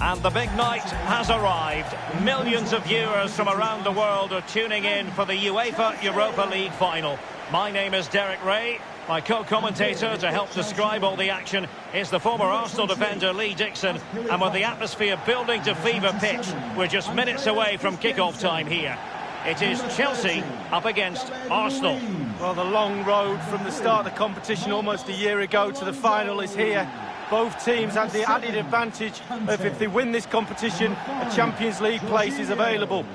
And the big night has arrived. Millions of viewers from around the world are tuning in for the UEFA Europa League final. My name is Derek Ray. My co-commentator to help describe all the action is the former Arsenal defender Lee Dixon. And with the atmosphere building to fever pitch, we're just minutes away from kick-off time here. It is Chelsea up against Arsenal. Well, the long road from the start of the competition almost a year ago to the final is here. Both teams have the added advantage of if they win this competition, a Champions League place is available.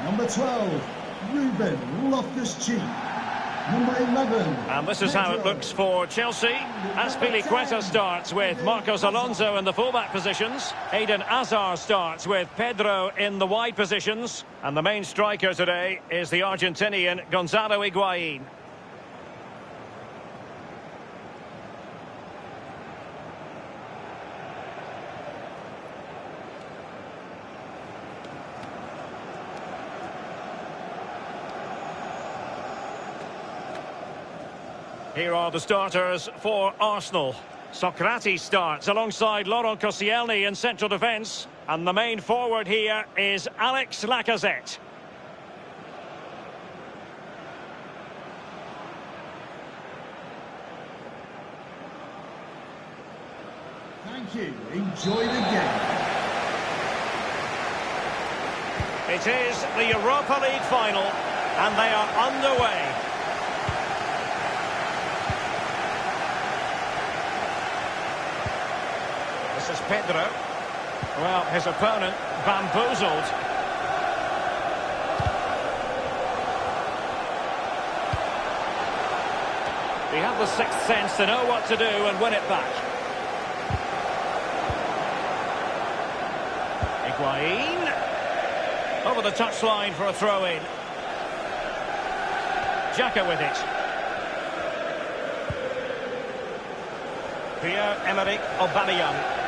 Number 12, Ruben Loftus-Cheek. Number 11. And this is how it looks for Chelsea. Azpilicueta starts with Marcos Alonso in the fullback positions. Eden Hazard starts with Pedro in the wide positions. And the main striker today is the Argentinian Gonzalo Higuain. Here are the starters for Arsenal. Socrates starts alongside Laurent Koscielny in central defence. And the main forward here is Alex Lacazette. Thank you. Enjoy the game. It is the Europa League final, and they are underway. This is Pedro. Well, his opponent bamboozled. He had the sixth sense to know what to do and win it back. Higuain. Over the touchline for a throw-in. Xhaka with it. Pierre-Emerick Aubameyang.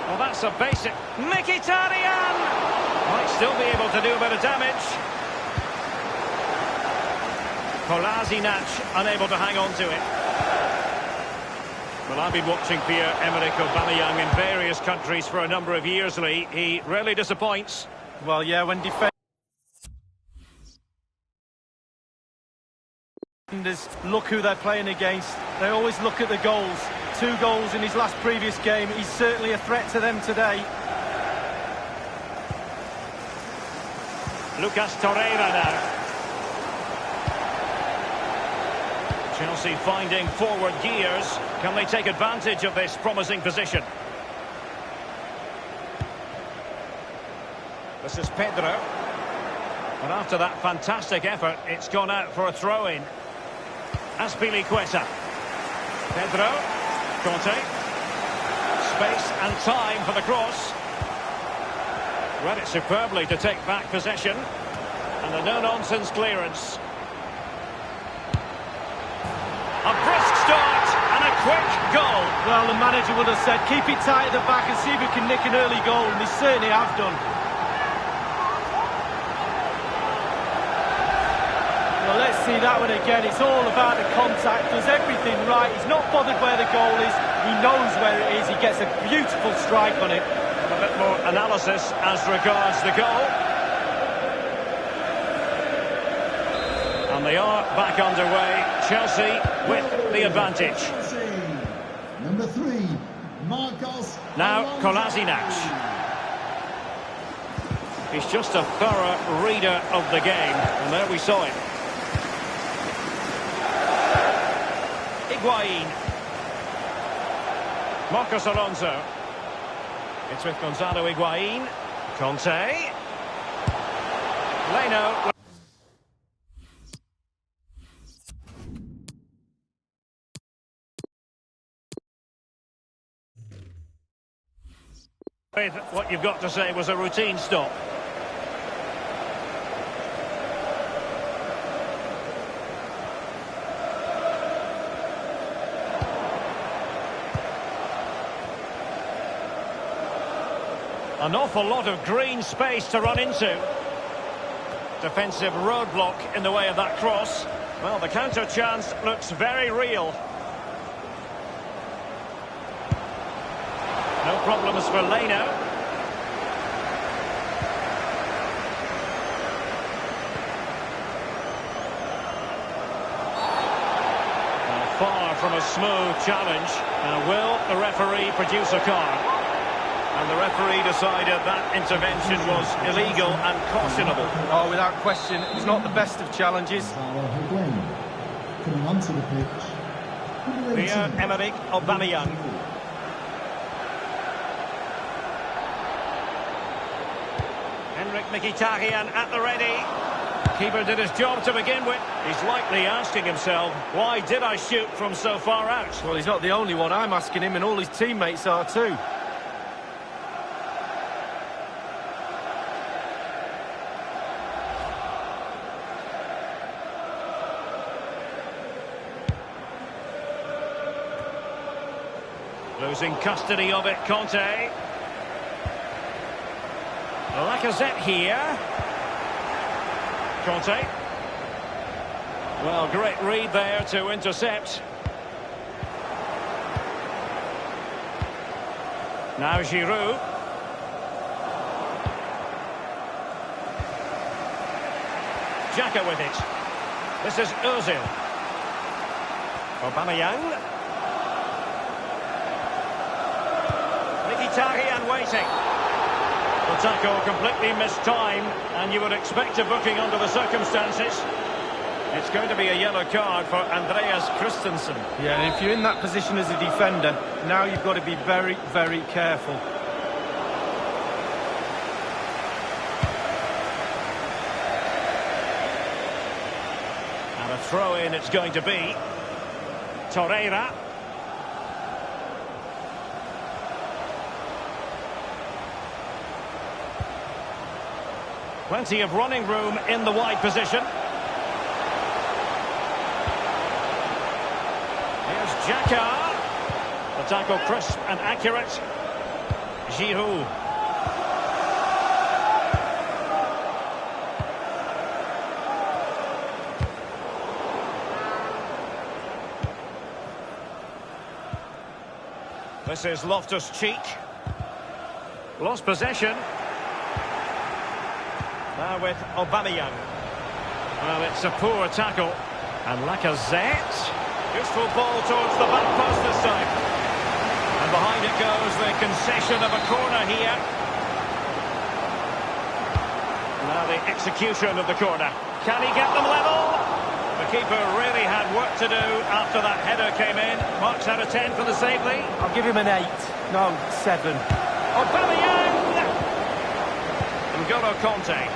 Well, that's a basic. Mkhitaryan! Might still be able to do a bit of damage. Kolasinac unable to hang on to it. Well, I've been watching Pierre-Emerick Aubameyang in various countries for a number of years, Lee. He rarely disappoints. Well, yeah, when defenders look who they're playing against, they always look at the goals. 2 goals in his last previous game. He's certainly a threat to them today. Lucas Torreira now. Chelsea finding forward gears. Can they take advantage of this promising position? This is Pedro. And after that fantastic effort, it's gone out for a throw-in. Azpilicueta. Pedro. Conte. Space and time for the cross. Read it superbly to take back possession. And a no-nonsense clearance. A brisk start and a quick goal. Well, the manager would have said, keep it tight at the back and see if we can nick an early goal, and they certainly have done. Well, let's see that one again. It's all about the contact, does everything right. He's not bothered where the goal is. He knows where it is. He gets a beautiful strike on it. A bit more analysis as regards the goal. And they are back underway. Chelsea with the advantage. Number 3, Marcos. Now Kolasinac. He's just a thorough reader of the game. And there we saw it. Higuain. Marcos Alonso. It's with Gonzalo Higuain. Conte. Leno. What you've got to say was a routine stop. An awful lot of green space to run into. Defensive roadblock in the way of that cross. Well, the counter chance looks very real. No problems for Leno. Far from a smooth challenge. Will the referee produce a card? And the referee decided that intervention was illegal and cautionable. Oh, without question, it's not the best of challenges. Coming onto the pitch. Pierre-Emerick Aubameyang. Henrik Mkhitaryan at the ready. Keeper did his job to begin with. He's likely asking himself, why did I shoot from so far out? Well, he's not the only one. I'm asking him, and all his teammates are too. Losing custody of it, Conte. Lacazette here. Conte. Well, great read there to intercept. Now Giroud. Xhaka with it. This is Ozil. Aubameyang. Mkhitaryan waiting. The tackle completely missed time, and you would expect a booking under the circumstances. It's going to be a yellow card for Andreas Christensen. Yeah, and if you're in that position as a defender, now you've got to be very, very careful. And a throw-in it's going to be. Torreira. Plenty of running room in the wide position. Here's Xhaka. The tackle crisp and accurate. Giroud. This is Loftus-Cheek. Lost possession. Now with Aubameyang. Well, it's a poor tackle. And Lacazette. Useful ball towards the back post this time. And behind it goes the concession of a corner here. Now the execution of the corner. Can he get them level? The keeper really had work to do after that header came in. Marks out of 10 for the save lead. I'll give him an 8. No, 7. Aubameyang! N'Golo Conte.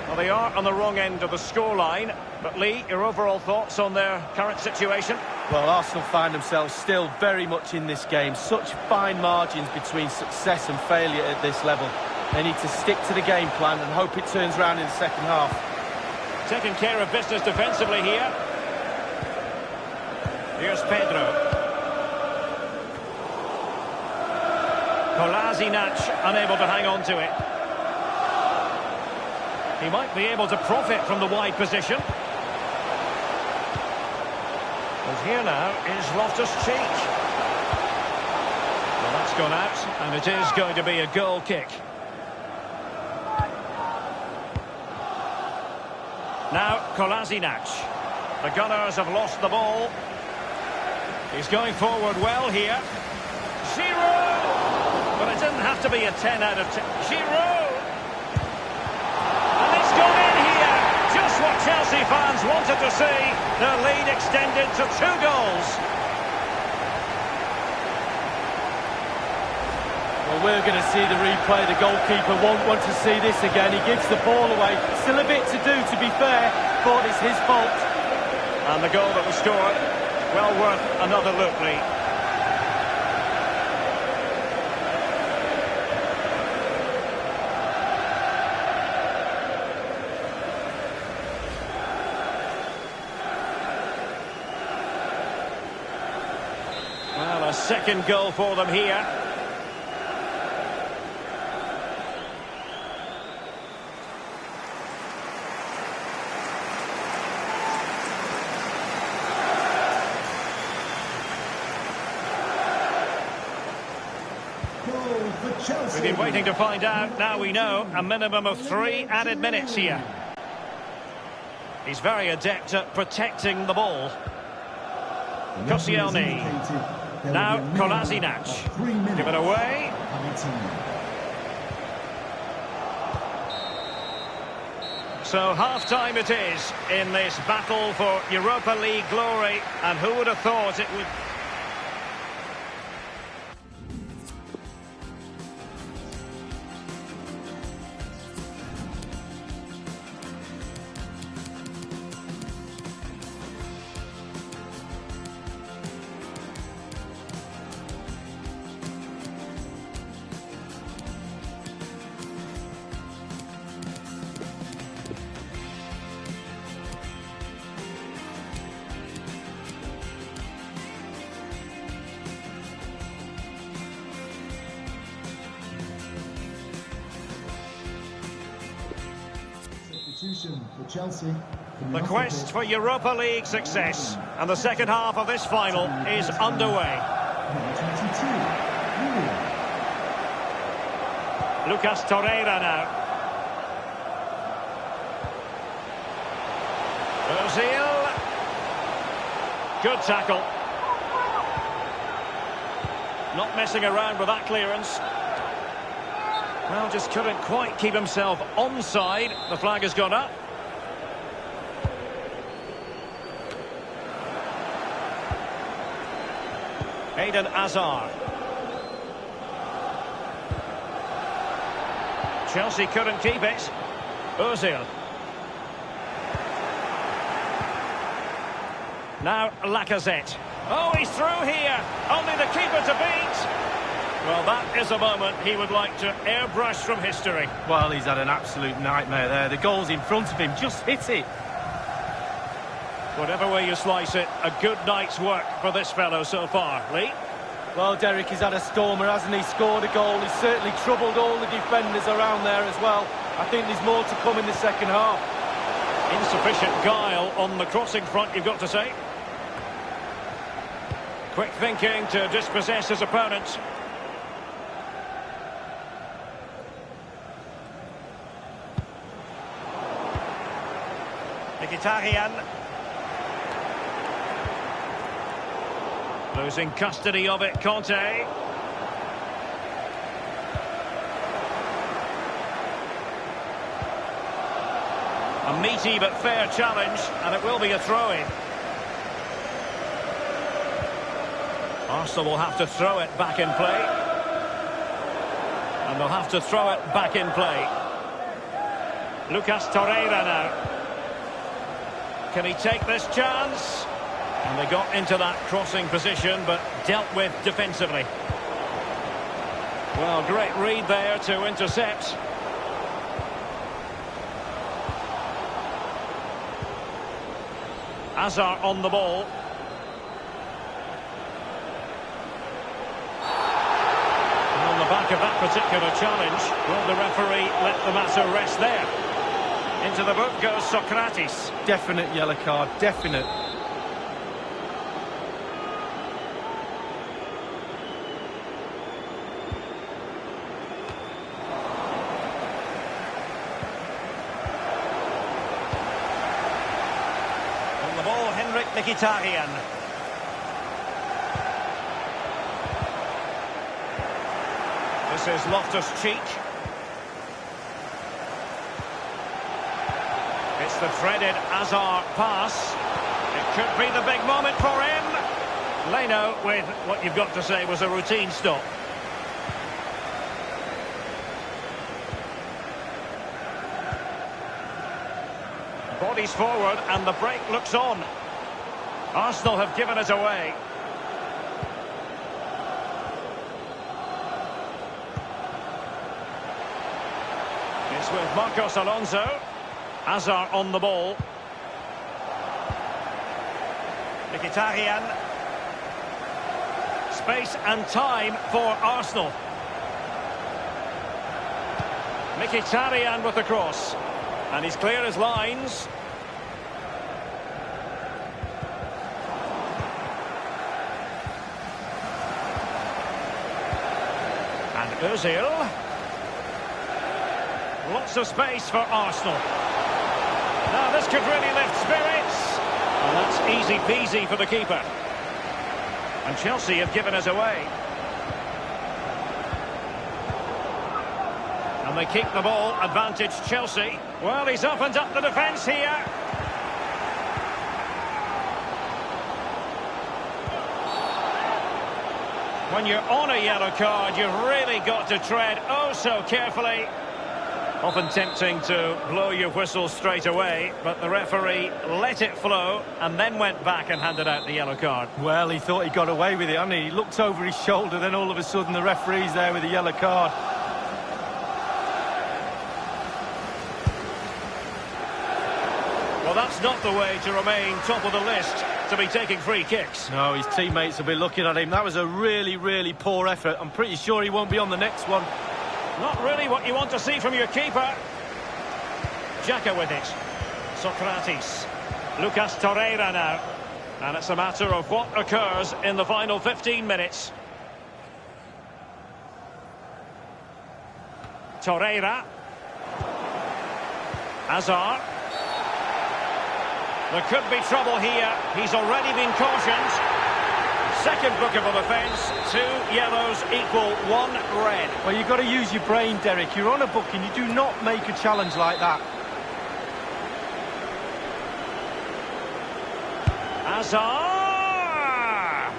Well, they are on the wrong end of the scoreline. But Lee, your overall thoughts on their current situation? Well, Arsenal find themselves still very much in this game. Such fine margins between success and failure at this level. They need to stick to the game plan and hope it turns around in the second half. Taking care of business defensively here. Here's Pedro. Kolasinac unable to hang on to it. He might be able to profit from the wide position. And here now is Loftus-Cheek. Well, that's gone out, and it is going to be a goal kick. Now Kolasinac. The Gunners have lost the ball. He's going forward well here. Giroud! But it didn't have to be a 10 out of 10. Giroud! And it's gone in here! Just what Chelsea fans wanted to see. Their lead extended to 2 goals. Well, we're going to see the replay. The goalkeeper won't want to see this again. He gives the ball away. Still a bit to do, to be fair, but it's his fault. And the goal that was scored, well worth another look, Lee. Well, a second goal for them here. Chelsea. We've been waiting to find out. Now we know. A minimum of 3 added minutes here. He's very adept at protecting the ball. Koscielny. Now Kolasinac. Give it away. So half-time it is in this battle for Europa League glory. And who would have thought it would... For Chelsea. The quest for Europa League success, and the second half of this final is underway. Lucas Torreira now. Ozil. Good tackle. Not messing around with that clearance. Well, just couldn't quite keep himself onside. The flag has gone up. Eden Hazard. Chelsea couldn't keep it. Ozil. Now Lacazette. Oh, he's through here. Only the keeper to beat. Well, that is a moment he would like to airbrush from history. Well, he's had an absolute nightmare there. The goal's in front of him, just hit it. Whatever way you slice it, a good night's work for this fellow so far. Lee? Well, Derek, he's had a stormer, hasn't he? Scored a goal. He's certainly troubled all the defenders around there as well. I think there's more to come in the second half. Insufficient guile on the crossing front, you've got to say. Quick thinking to dispossess his opponent. Mkhitaryan. Losing custody of it, Conte. A meaty but fair challenge, and it will be a throw-in. Arsenal will have to throw it back in play. And they'll have to throw it back in play. Lucas Torreira now. Can he take this chance? And they got into that crossing position, but dealt with defensively. Well, great read there to intercept. Hazard on the ball. And on the back of that particular challenge, will the referee let the matter rest there? Into the book goes Socrates. Definite yellow card, definite. On the ball, Mkhitaryan. This is Loftus-Cheek. It's the threaded Hazard pass. It could be the big moment for him. Leno with what you've got to say was a routine stop. Bodies forward and the break looks on. Arsenal have given it away. It's with Marcos Alonso. Hazard on the ball. Mkhitaryan. Space and time for Arsenal. Mkhitaryan with the cross. And he's clear as lines. And Ozil. Lots of space for Arsenal. Now this could really lift spirits. And that's easy peasy for the keeper. And Chelsea have given us away. And they keep the ball, advantage Chelsea. Well, he's opened up the defence here. When you're on a yellow card, you've really got to tread oh so carefully. Often tempting to blow your whistle straight away, but the referee let it flow and then went back and handed out the yellow card. Well, he thought he got away with it, hadn't he? He looked over his shoulder, then all of a sudden the referee's there with a yellow card. Well, that's not the way to remain top of the list, to be taking free kicks. No, his teammates will be looking at him. That was a really, really poor effort. I'm pretty sure he won't be on the next one. Not really what you want to see from your keeper. Xhaka with it. Socrates. Lucas Torreira now. And it's a matter of what occurs in the final 15 minutes. Torreira. Hazard. There could be trouble here. He's already been cautioned. Second bookable offence. 2 yellows equal 1 red. Well, you've got to use your brain, Derek. You're on a booking. You do not make a challenge like that. Hazard!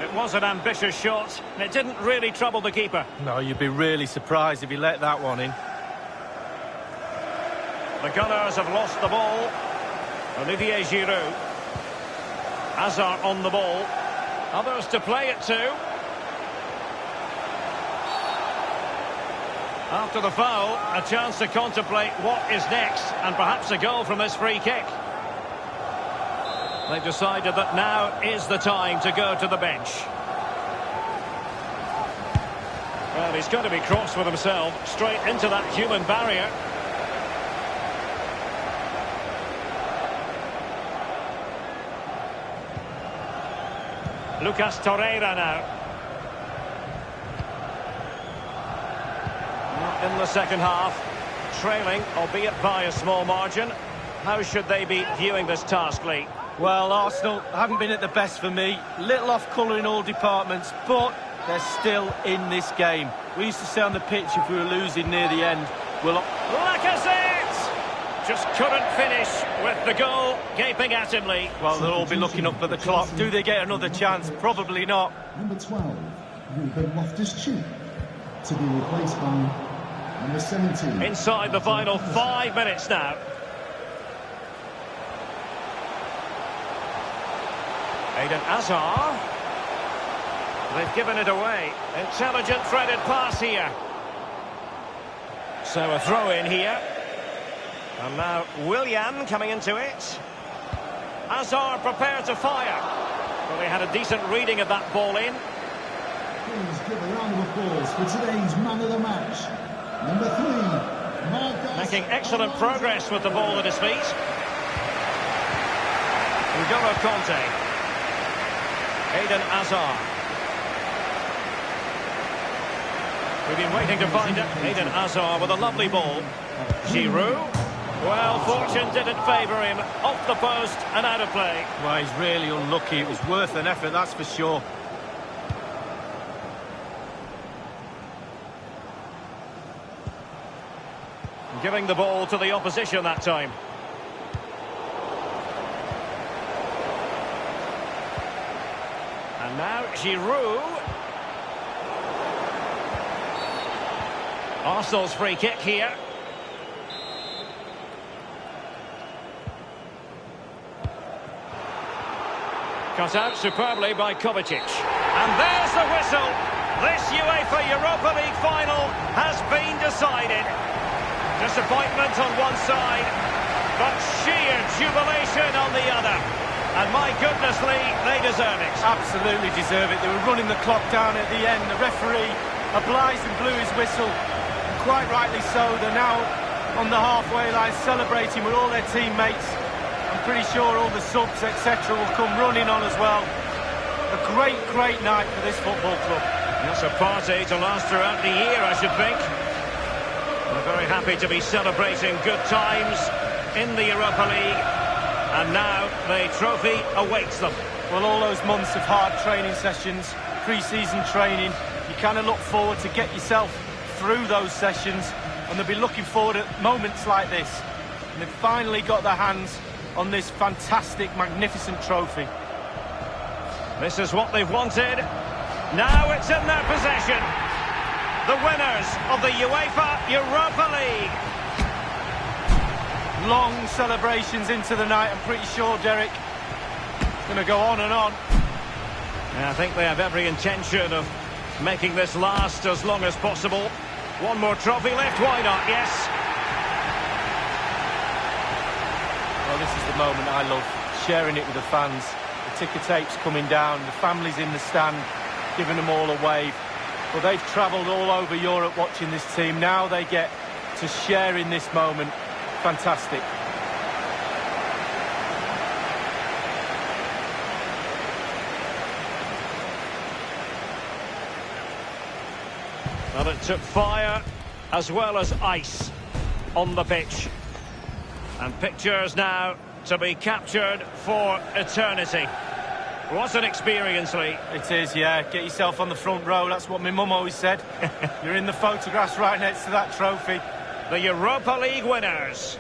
It was an ambitious shot, and it didn't really trouble the keeper. No, you'd be really surprised if he let that one in. The Gunners have lost the ball. Olivier Giroud. Hazard on the ball. Others to play it to. After the foul, a chance to contemplate what is next, and perhaps a goal from this free kick. They've decided that now is the time to go to the bench. Well, he's going to be cross with himself, straight into that human barrier. Lucas Torreira now. In the second half, trailing, albeit by a small margin. How should they be viewing this task, Lee? Well, Arsenal haven't been at the best for me. Little off colour in all departments, but they're still in this game. We used to say on the pitch if we were losing near the end, we'll... Lacazette! Just couldn't finish with the goal gaping at him, Lee. Well, they'll all be looking up at the clock. Do they get another chance? Probably not. Number 12, Ruben Loftus-Cheek, to be replaced by number 17. Inside the final 5 minutes now. Eden Hazard. They've given it away. Intelligent threaded pass here. So a throw in here. And now Willian coming into it. Hazard prepared to fire. Well, they had a decent reading of that ball in. Please give a round of applause for today's man of the match. Number 3, Marcus. Making excellent progress with the ball at his feet. N'Golo Kanté. Eden Hazard. We've been waiting to find it. Eden Hazard with a lovely ball. Giroud. Well, fortune didn't favour him. Off the post and out of play. Well, he's really unlucky. It was worth an effort, that's for sure. Giving the ball to the opposition that time. And now Giroud. Arsenal's free kick here. Cut out superbly by Kovacic. And there's the whistle. This UEFA Europa League final has been decided. Disappointment on one side, but sheer jubilation on the other. And my goodness, Lee, they deserve it. Absolutely deserve it. They were running the clock down at the end. The referee obliged and blew his whistle. And quite rightly so. They're now on the halfway line celebrating with all their teammates. I'm pretty sure all the subs, etc. will come running on as well. A great, great night for this football club. That's a party to last throughout the year, I should think. They're very happy to be celebrating good times in the Europa League. And now the trophy awaits them. Well, all those months of hard training sessions, pre-season training, you kind of look forward to get yourself through those sessions, and they'll be looking forward at moments like this. And they've finally got their hands on this fantastic, magnificent trophy. This is what they've wanted. Now it's in their possession. The winners of the Uefa Europa League. Long celebrations into the night, I'm pretty sure, Derek. It's going to go on and on. I think they have every intention of making this last as long as possible. One more trophy left, why not? Yes. Well, this is the moment I love, sharing it with the fans. The ticker tape's coming down, the family's in the stand, giving them all a wave. Well, they've travelled all over Europe watching this team. Now they get to share in this moment. Fantastic. Well, it took fire as well as ice on the pitch. And pictures now to be captured for eternity. What an experience, Lee. It is, yeah. Get yourself on the front row. That's what my mum always said. You're in the photographs right next to that trophy. The Europa League winners.